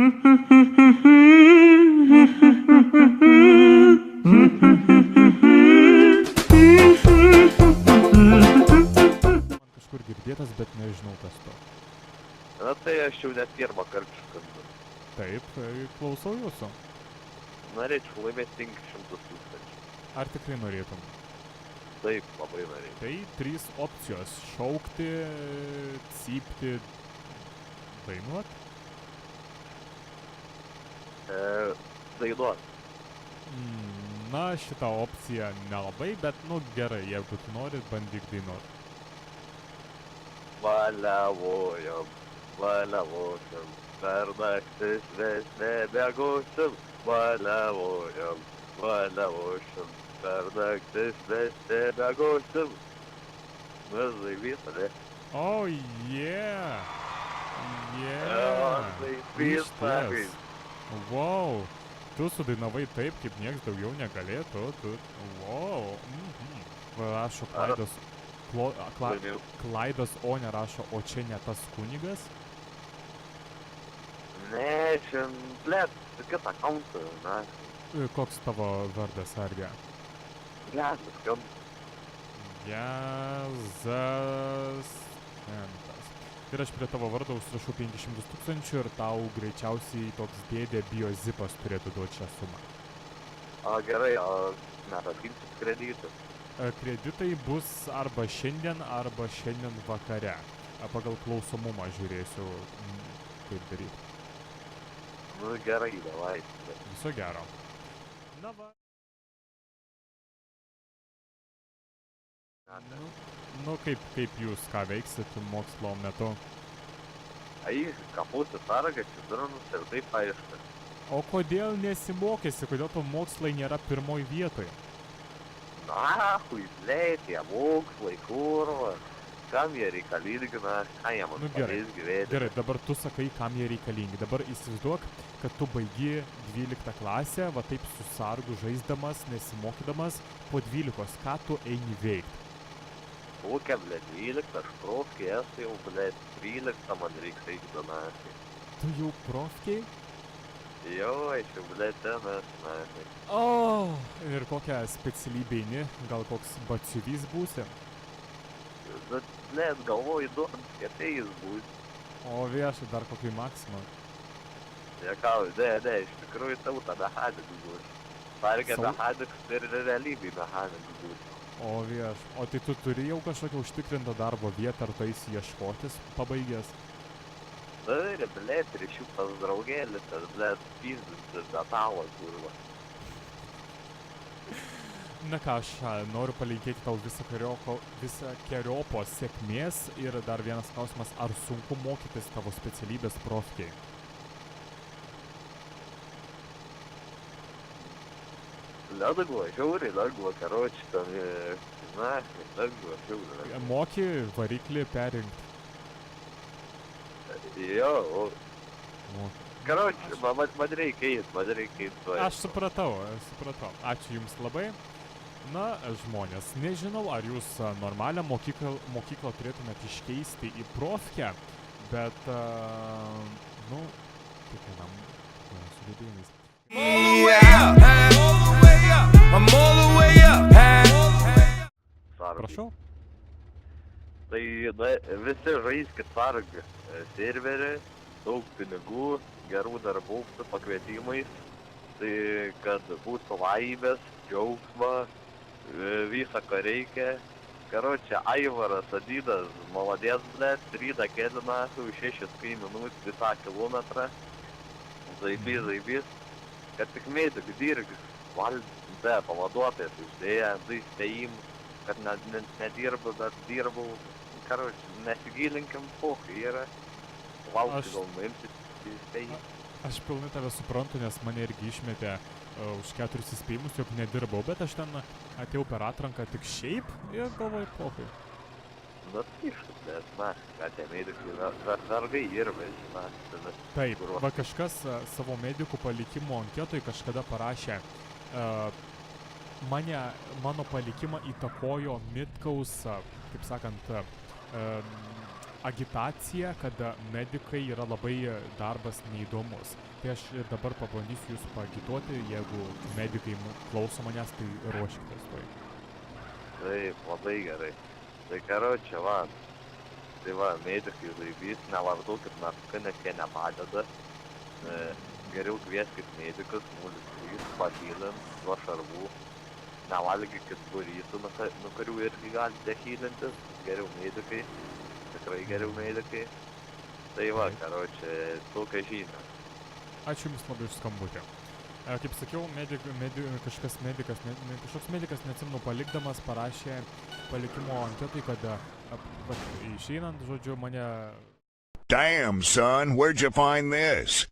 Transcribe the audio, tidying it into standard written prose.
Kažkur girdėtas, bet nežinau kas to. Na tai aš jau net pirmą kartą skambu. Taip, klausau jūsų. Norėčiau laimėti 500 000. Ar tikrai norėtum? Taip, labai norėčiau. Tai 3 opcijos. Šaukti, cypti, dainuot. Dainuot. Na, šitą opciją nelabai, bet nu gerai, jeigu tu nori, bandyk dainuot. Valiavojam, valiavosim, per naktis vis nebegausim. Valiavojam, valiavosim, per naktis vis nebegausim. Mes laimės, ne? Oh, yeah! Išties. Wow! Tu sudainavai taip, kaip nieks daugiau negalėtų. Wow! Rašo Klaidas. Klaidas O nerašo, o čia ne tas kunigas? Ne, šiandien, blėt, kitą kauntą, na. Koks tavo vardas, Arge? Blėt, skam. Jazas... Ir aš prie tavo vardo užsirašau 500 000 ir tau greičiausiai toks dėdė biozipas turėtų duoti šią sumą. Gerai, nepatinsit kreditų. Kreditai bus arba šiandien vakare. Pagal klausomumą žiūrėsiu, kaip daryti. Nu gerai, davai. Viso gero. Na va. Nu kaip jūs ką veiksit mokslo metu? Kapusų sargas, citronus ir taip aišku. O kodėl nesimokėsi, kodėl to mokslai nėra pirmoj vietoj? Nahui, blėt, tie mokslai, kurva. Kam jie reikalingi, ką jie man padės gyventi. Gerai, dabar tu sakai, kam jie reikalingi. Dabar įsivaizduok, kad tu baigi 12 klasę, va taip su sargu žaisdamas, nesimokydamas, po 12, ką tu eini veikti? Kokia, blėt, 12, aš profkiai esu jau, blėt, 13 man reiks eiti donasiai. Tu jau profkiai? Jo, aš jau, blėt, ten esu, natai. O, ir kokią specialybę eini? Gal koks batsiuvys būsi? Bet, blėt, galvoju, duodant, kepėjais būsi. O viešai dar kokį maksimą? Nekau, ne, iš tikrųjų tauta mechanikas būsi. Sargė mechanikas ir realybėj mechanikas būsi. O vieš, o tai tu turi jau kažkokią užtikrintą darbo vietą, ar tu eisi ieškotis pabaigęs? Na ir, blėt, ryšių pas draugėlis, tas, blėt, pizdas metalo, kurva. Na ką, aš noriu palinkėti tau visokeriopos sėkmės ir dar vienas klausimas, ar sunku mokytis tavo specialybės profkiai? Lengva, žiauriai lengva, karoči, tam, na, lengva, žiauriai. Moki variklį perrinkt? Jo, karoči, man reikia eit, Aš supratau. Ačiū jums labai. Na, žmonės, nežinau, ar jūs normalią mokyklą turėtumėt iškeisti į profkę, bet, nu, kiekvienam sugebėjimais. Prašau? Tai, na, visi žaiskit sargą serverį, daug pinigų, gerų darbų su pakvietimais, tai kad būtų laimės, džiaugsmo, visą ko reikia. Karočią, Aivaras, Adidas, maladės, blėt, 3 kėlina, 6 minut visą kilometrą, zaibys, kad tik mėduk dirgis, be pavaduotojas uždėję, 2 spėjim, kad nedirbu, bet dirbu. Karočią, nesigilinkim, pokai yra, laukti gal nuimti spėjim. Aš pilnai tave suprantu, nes mane irgi išmetė už 4 įspėjimus, jog nedirbau, bet aš ten atėjau per atranką tik šiaip ir galvoju, pokai. Na tai iškas, na, ką tie medikai, vergai dirba, na. Taip, va kažkas savo medikų palikimo anketoj kažkada parašė, mano palikimą įtakojo Mitkaus, kaip sakant, agitacija, kad medikai yra labai darbas neįdomus. Tai aš ir dabar pabandysiu jūs paagituoti, jeigu medikai klauso manęs, tai ruoškitės toj. Taip, labai gerai. Tai karočią, va. Tai va, medikai laivys, nevartokit narkotikų, nes jie nepadeda. Geriau kvieskit medikus, 03, pahylint, nuo šarvų. Nevalgykit burysų, nuo kurių irgi galite hylintis. Geriau medikai, tikrai geriau medikai. Tai va, karočią, tokia žinia. Ačiū Jums labai už skambutį. Kaip sakiau, kažkoks medikas, neatsimenu, palikdamas, parašė palikimo anketai, kad išeinant, žodžiu, mane... Damn, son, where'd you find this?